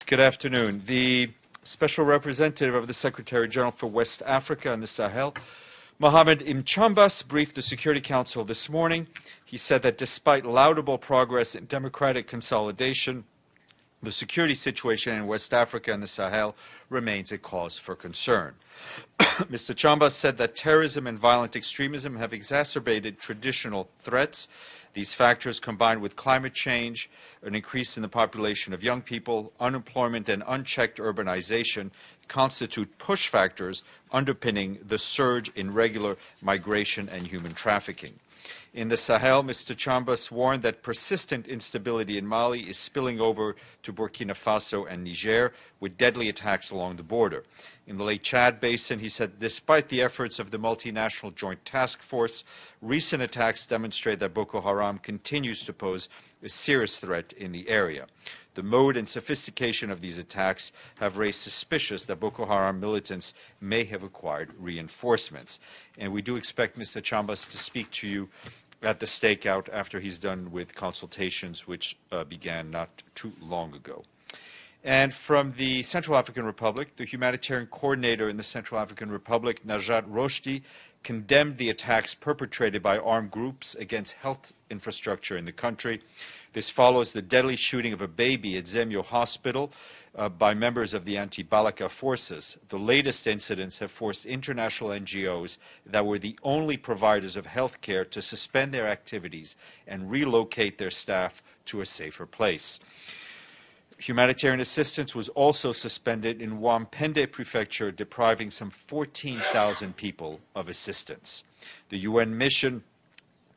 Good afternoon. The Special Representative of the Secretary General for West Africa and the Sahel, Mohamed Mchambas, briefed the Security Council this morning. He said that despite laudable progress in democratic consolidation, the security situation in West Africa and the Sahel remains a cause for concern. Mr. Chambas said that terrorism and violent extremism have exacerbated traditional threats. These factors, combined with climate change, an increase in the population of young people, unemployment, and unchecked urbanization, constitute push factors underpinning the surge in regular migration and human trafficking. In the Sahel, Mr. Chambas warned that persistent instability in Mali is spilling over to Burkina Faso and Niger, with deadly attacks along the border. In the Lake Chad Basin, he said, despite the efforts of the multinational joint task force, recent attacks demonstrate that Boko Haram continues to pose a serious threat in the area. The mode and sophistication of these attacks have raised suspicions that Boko Haram militants may have acquired reinforcements. And we do expect Mr. Chambas to speak to you at the stakeout after he's done with consultations which began not too long ago. And from the Central African Republic, the humanitarian coordinator in the Central African Republic, Najat Roshdi, condemned the attacks perpetrated by armed groups against health infrastructure in the country. This follows the deadly shooting of a baby at Zemio Hospital by members of the anti-Balaka forces. The latest incidents have forced international NGOs that were the only providers of health care to suspend their activities and relocate their staff to a safer place. Humanitarian assistance was also suspended in Wampende Prefecture, depriving some 14,000 people of assistance. The UN mission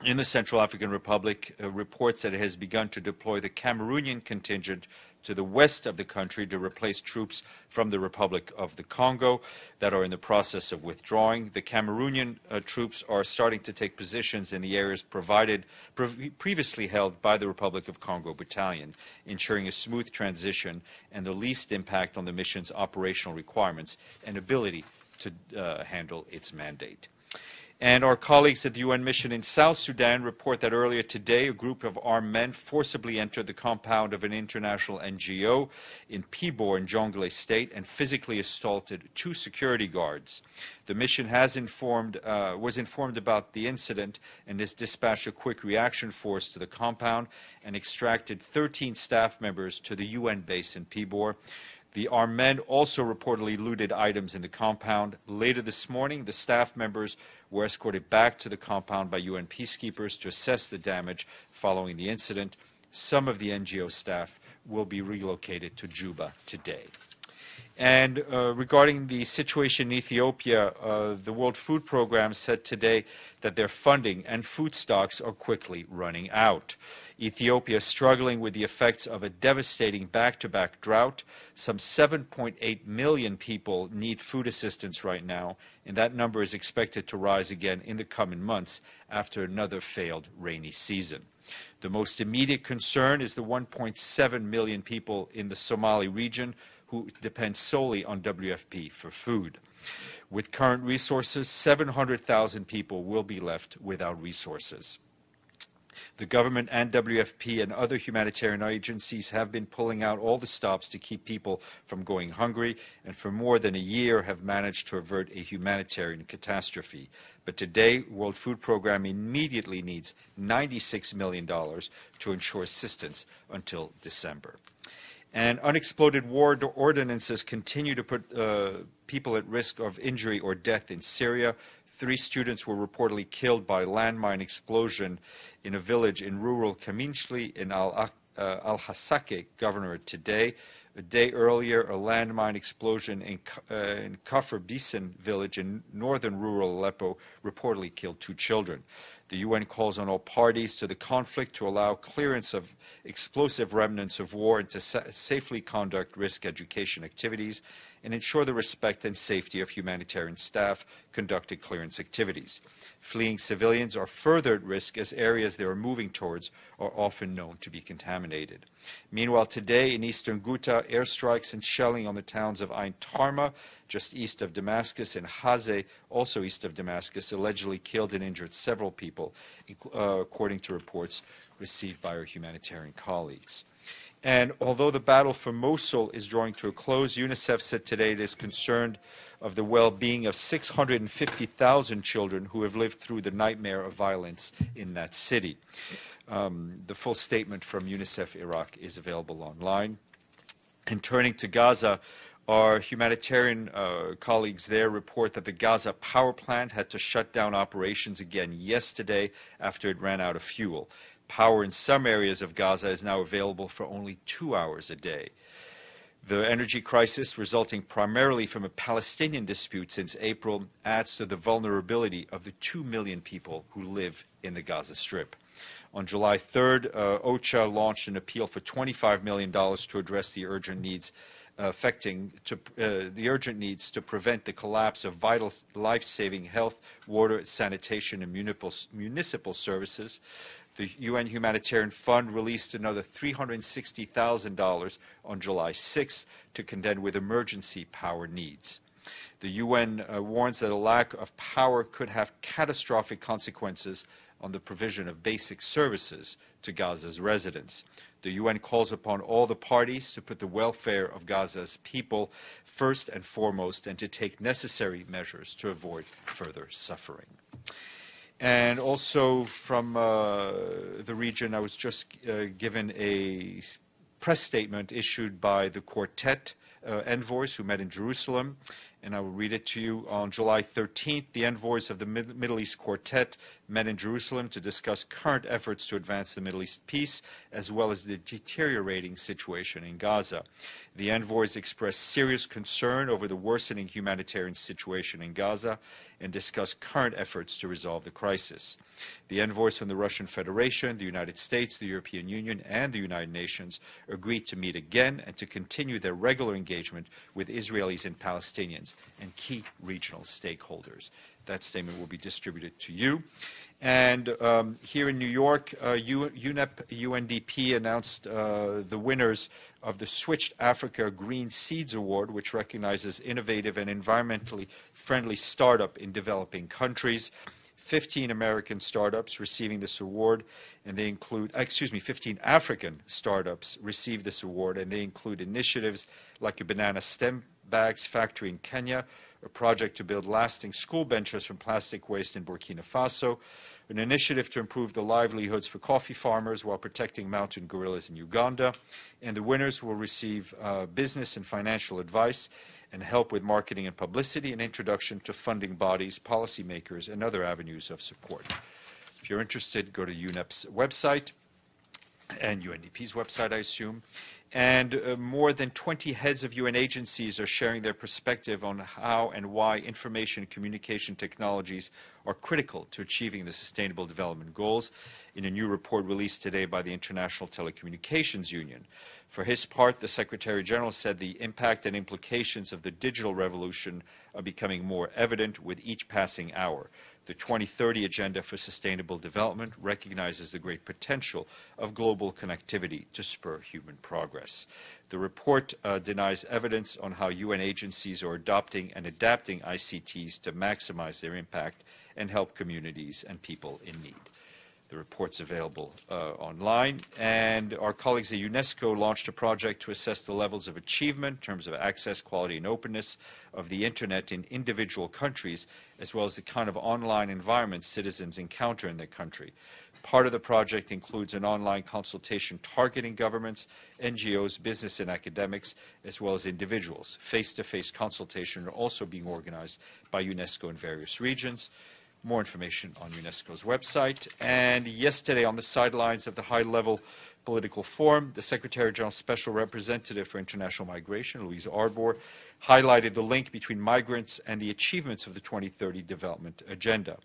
in the Central African Republic reports that it has begun to deploy the Cameroonian contingent to the west of the country to replace troops from the Republic of the Congo that are in the process of withdrawing. The Cameroonian troops are starting to take positions in the areas previously held by the Republic of Congo battalion, ensuring a smooth transition and the least impact on the mission's operational requirements and ability to handle its mandate. And our colleagues at the UN mission in South Sudan report that earlier today, a group of armed men forcibly entered the compound of an international N.G.O. in Pibor in Jonglei State and physically assaulted 2 security guards. The mission was informed about the incident and has dispatched a quick reaction force to the compound and extracted 13 staff members to the UN base in Pibor. The armed men also reportedly looted items in the compound. Later this morning, the staff members were escorted back to the compound by UN peacekeepers to assess the damage following the incident. Some of the N.G.O. staff will be relocated to Juba today. And regarding the situation in Ethiopia, the World Food Programme said today that their funding and food stocks are quickly running out. Ethiopia is struggling with the effects of a devastating back-to-back drought. Some 7.8 million people need food assistance right now, and that number is expected to rise again in the coming months after another failed rainy season. The most immediate concern is the 1.7 million people in the Somali region who depend solely on WFP for food. With current resources, 700,000 people will be left without resources. The government and WFP and other humanitarian agencies have been pulling out all the stops to keep people from going hungry, and for more than a year have managed to avert a humanitarian catastrophe. But today, World Food Programme immediately needs $96 million to ensure assistance until December. And unexploded war ordnances continue to put people at risk of injury or death in Syria. 3 students were reportedly killed by a landmine explosion in a village in rural Kaminshli in Al-Hasake Governorate today. A day earlier, a landmine explosion in Kafr Bisan village in northern rural Aleppo reportedly killed 2 children. The UN calls on all parties to the conflict to allow clearance of explosive remnants of war and to safely conduct risk education activities and ensure the respect and safety of humanitarian staff conducting clearance activities. Fleeing civilians are further at risk as areas they are moving towards are often known to be contaminated. Meanwhile, today in eastern Ghouta, airstrikes and shelling on the towns of Ain Tarma, just east of Damascus, and Hazeh, also east of Damascus, allegedly killed and injured several people, according to reports received by our humanitarian colleagues. And although the battle for Mosul is drawing to a close, UNICEF said today it is concerned of the well-being of 650,000 children who have lived through the nightmare of violence in that city. The full statement from UNICEF Iraq is available online. And turning to Gaza, our humanitarian colleagues there report that the Gaza power plant had to shut down operations again yesterday after it ran out of fuel. Power in some areas of Gaza is now available for only 2 hours a day. The energy crisis, resulting primarily from a Palestinian dispute since April, adds to the vulnerability of the 2 million people who live in the Gaza Strip. On July 3rd, OCHA launched an appeal for $25 million to address the urgent needs to prevent the collapse of vital life-saving health, water, sanitation, and municipal services. The UN Humanitarian Fund released another $360,000 on July 6th to contend with emergency power needs. The UN warns that a lack of power could have catastrophic consequences on the provision of basic services to Gaza's residents. The UN calls upon all the parties to put the welfare of Gaza's people first and foremost and to take necessary measures to avoid further suffering. And also from the region, I was just given a press statement issued by the Quartet envoys who met in Jerusalem, and I will read it to you. On July 13th, the envoys of the Middle East Quartet met in Jerusalem to discuss current efforts to advance the Middle East peace, as well as the deteriorating situation in Gaza. The envoys expressed serious concern over the worsening humanitarian situation in Gaza and discussed current efforts to resolve the crisis. The envoys from the Russian Federation, the United States, the European Union, and the United Nations agreed to meet again and to continue their regular engagement with Israelis and Palestinians and key regional stakeholders. That statement will be distributed to you. And here in New York, UNDP announced the winners of the Switched Africa Green Seeds Award, which recognizes innovative and environmentally friendly startup in developing countries. 15 American startups receiving this award, and they include, 15 African startups received this award, and they include initiatives like a banana stem bags factory in Kenya, a project to build lasting school benches from plastic waste in Burkina Faso, an initiative to improve the livelihoods for coffee farmers while protecting mountain gorillas in Uganda, and the winners will receive business and financial advice and help with marketing and publicity and introduction to funding bodies, policymakers, and other avenues of support. If you're interested, go to UNEP's website and UNDP's website, I assume. And more than 20 heads of UN agencies are sharing their perspective on how and why information and communication technologies are critical to achieving the Sustainable Development Goals in a new report released today by the International Telecommunications Union. For his part, the Secretary General said the impact and implications of the digital revolution are becoming more evident with each passing hour. The 2030 Agenda for Sustainable Development recognizes the great potential of global connectivity to spur human progress. The report denies evidence on how UN agencies are adopting and adapting ICTs to maximize their impact and help communities and people in need. The report's available online, and our colleagues at UNESCO launched a project to assess the levels of achievement in terms of access, quality, and openness of the Internet in individual countries, as well as the kind of online environment citizens encounter in their country. Part of the project includes an online consultation targeting governments, NGOs, business, and academics, as well as individuals. Face-to-face consultation are also being organized by UNESCO in various regions. More information on UNESCO's website. And yesterday, on the sidelines of the high-level political forum, the Secretary General's Special Representative for International Migration, Louise Arbour, highlighted the link between migrants and the achievements of the 2030 Development Agenda.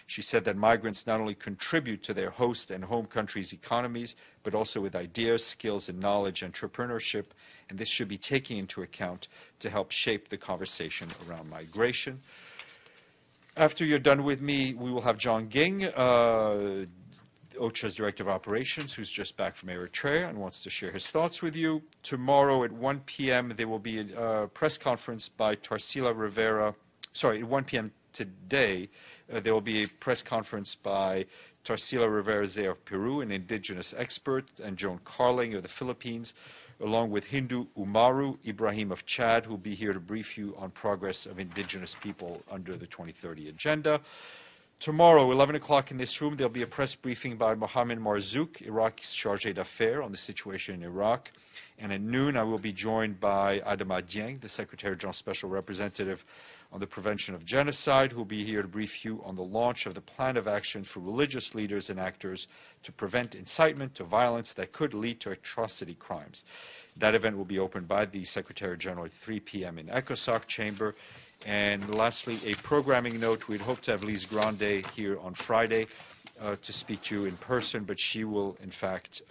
She said that migrants not only contribute to their host and home countries' economies, but also with ideas, skills, and knowledge, entrepreneurship, and this should be taken into account to help shape the conversation around migration. After you're done with me, we will have John Ging, OCHA's Director of Operations, who's just back from Eritrea and wants to share his thoughts with you. Tomorrow at 1 p.m., there will be a press conference by Tarsila Rivera. Sorry, at 1 p.m. today, there will be a press conference by Tarsila Rivera-Zea of Peru, an indigenous expert, and Joan Carling of the Philippines, along with Hindu Umaru Ibrahim of Chad, who will be here to brief you on progress of indigenous people under the 2030 agenda. Tomorrow, 11 o'clock in this room, there'll be a press briefing by Mohamed Marzouk, Iraq's chargé d'affaires, on the situation in Iraq. And at noon, I will be joined by Adama Dieng, the Secretary General Special Representative on the Prevention of Genocide, who will be here to brief you on the launch of the Plan of Action for religious leaders and actors to prevent incitement to violence that could lead to atrocity crimes. That event will be opened by the Secretary General at 3 p.m. in ECOSOC chamber. And lastly, a programming note. We'd hoped to have Lise Grande here on Friday to speak to you in person, but she will, in fact,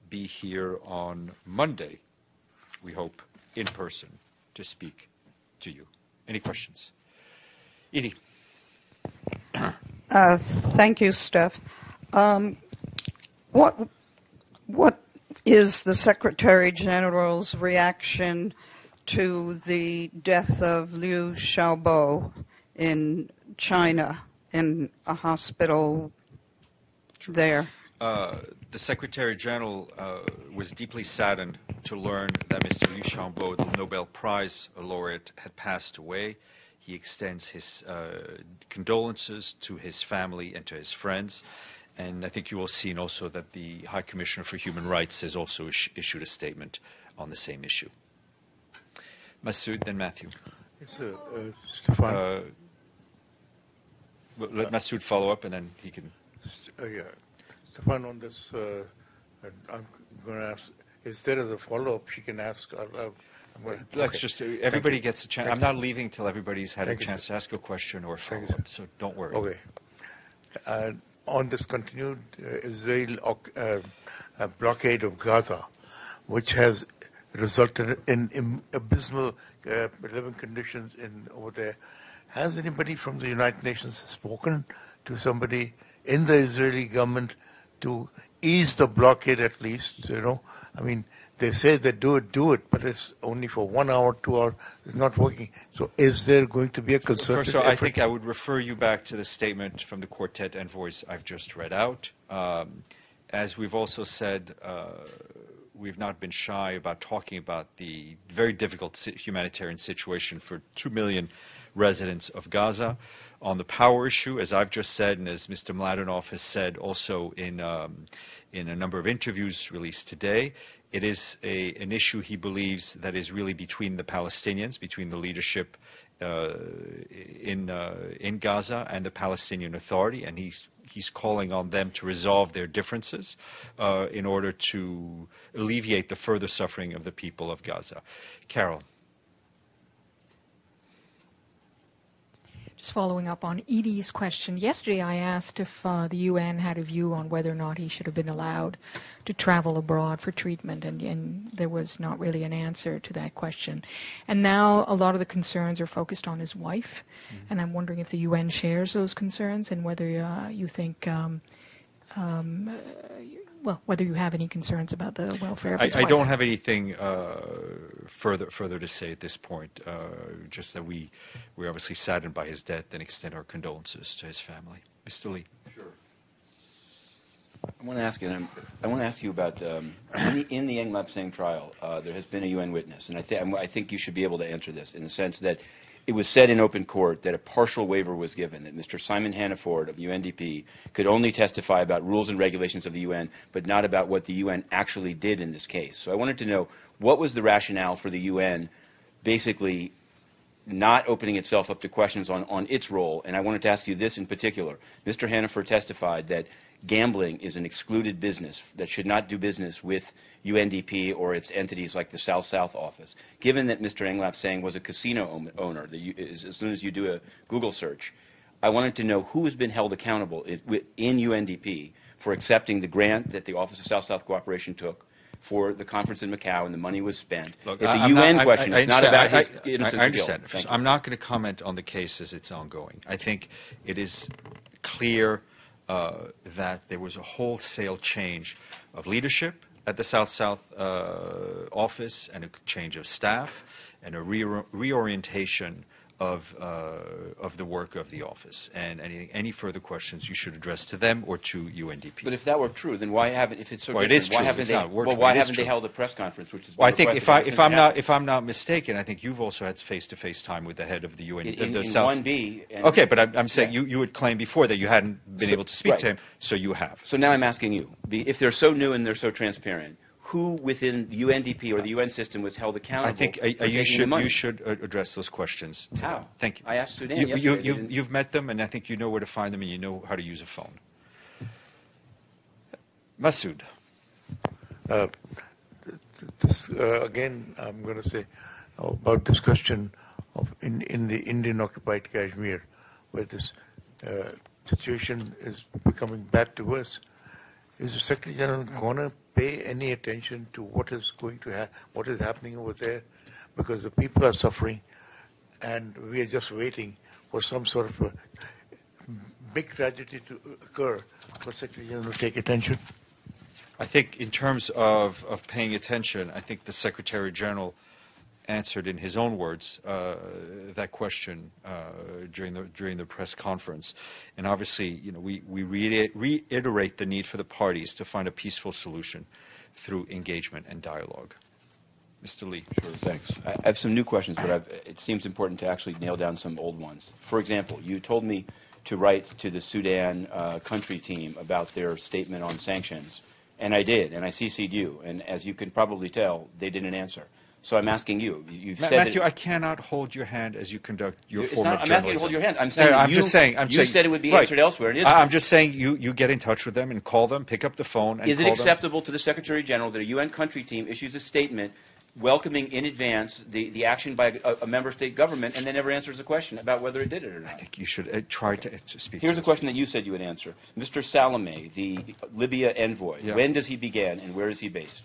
be here on Monday, we hope, in person to speak to you. Any questions? Edie. Thank you, Steph. What is the Secretary General's reaction to the death of Liu Xiaobo in China in a hospital there? The Secretary General was deeply saddened to learn that Mr. Liu Xiaobo, the Nobel Prize laureate, had passed away. He extends his condolences to his family and to his friends. And I think you will have seen also that the High Commissioner for Human Rights has also issued a statement on the same issue. Masoud, then Matthew. Yes, Stéphane. Let Masoud follow up, and then he can. Yeah. Stéphane, on this, I'm going to ask, instead of the follow-up, she can ask. Let's just, everybody gets a chance. I'm not leaving till everybody's had a chance to ask a question or follow up, so don't worry. Okay. On this continued Israel blockade of Gaza, which has resulted in abysmal living conditions over there, has anybody from the United Nations spoken to somebody in the Israeli government to ease the blockade at least? I mean, they say they do it, but it's only for 1 hour, 2 hours. It's not working. So is there going to be a concerted First of all, effort? I think I would refer you back to the statement from the Quartet envoys I've just read out. As we've also said, we've not been shy about talking about the very difficult humanitarian situation for 2 million residents of Gaza. On the power issue, as I've just said, and as Mr. Mladenov has said also in a number of interviews released today, it is an issue he believes that is really between the Palestinians, between the leadership in Gaza and the Palestinian Authority, and he's calling on them to resolve their differences in order to alleviate the further suffering of the people of Gaza. Carol. Just following up on Edie's question, yesterday I asked if the UN had a view on whether or not he should have been allowed to travel abroad for treatment, and there was not really an answer to that question. And now a lot of the concerns are focused on his wife, and I'm wondering if the UN shares those concerns and whether you think, whether you have any concerns about the welfare of his wife. I don't have anything further to say at this point, just that we're obviously saddened by his death and extend our condolences to his family. Mr. Lee. Sure. I want to ask you about in the N.G.O trial, there has been a UN witness, and I think you should be able to answer this in the sense that it was said in open court that a partial waiver was given, that Mr. Simon Hannaford of UNDP could only testify about rules and regulations of the UN, but not about what the UN actually did in this case. So I wanted to know, what was the rationale for the UN basically not opening itself up to questions on its role? And I wanted to ask you this in particular. Mr. Hannaford testified that gambling is an excluded business, that should not do business with UNDP or its entities like the South-South office. Given that Mr. Englap-Sang was a casino owner, as soon as you do a Google search, I wanted to know who has been held accountable in UNDP for accepting the grant that the Office of South-South Cooperation took for the conference in Macau, and the money was spent. Look, it's a UN question. It's not about his innocence. I understand. Thank you. I'm not going to comment on the case as it's ongoing. I think it is clear that there was a wholesale change of leadership at the South-South office, and a change of staff, and a reorientation of the work of the office. And any further questions you should address to them or to UNDP. But if that were true, then why haven't, if it's so Well, it different, is why true. haven't It's they, not word well, true. why It is haven't they true. held a press conference, which is Well, I think if I'm not not mistaken, I think you've also had face-to-face time with the head of the UN, in the South. 1B. And, Okay, but I'm saying yeah. you had claimed before that you hadn't been able to speak right. to him, so you have. So now I'm asking you, if they're so new and they're so transparent, who within the UNDP or the UN system was held accountable I think for taking the money? you should address those questions. to How? them. Thank you. I asked Sudan yesterday. You've met them, and I think you know where to find them, and you know how to use a phone. Masood. Again, I'm going to say about this question of in the Indian-occupied Kashmir, where this situation is becoming bad to worse. Is the Secretary General going to pay any attention to what is what is happening over there? Because the people are suffering, and we are just waiting for some sort of a big tragedy to occur for Secretary General to take attention. I think in terms of paying attention, I think the Secretary General answered in his own words that question during the press conference. And obviously, we reiterate the need for the parties to find a peaceful solution through engagement and dialogue. Mr. Lee. Sure, thanks. I have some new questions, but it seems important to actually nail down some old ones. For example, you told me to write to the Sudan country team about their statement on sanctions, and I did, and I CC'd you, and as you can probably tell, they didn't answer. So I'm asking you. You've said Matthew, I cannot hold your hand as you conduct your form of journalism. I'm asking you to hold your hand. I'm saying you said it would be answered elsewhere. And it isn't. I'm just saying you get in touch with them and call them, pick up the phone, and Is it call acceptable to the Secretary General that a UN country team issues a statement welcoming in advance the action by a member state government and then never answers a question about whether it did it or not? I think you should try to speak. Here's to a question that you said you would answer. Mr. Salame, the Libya envoy, Yeah. when does he begin and where is he based?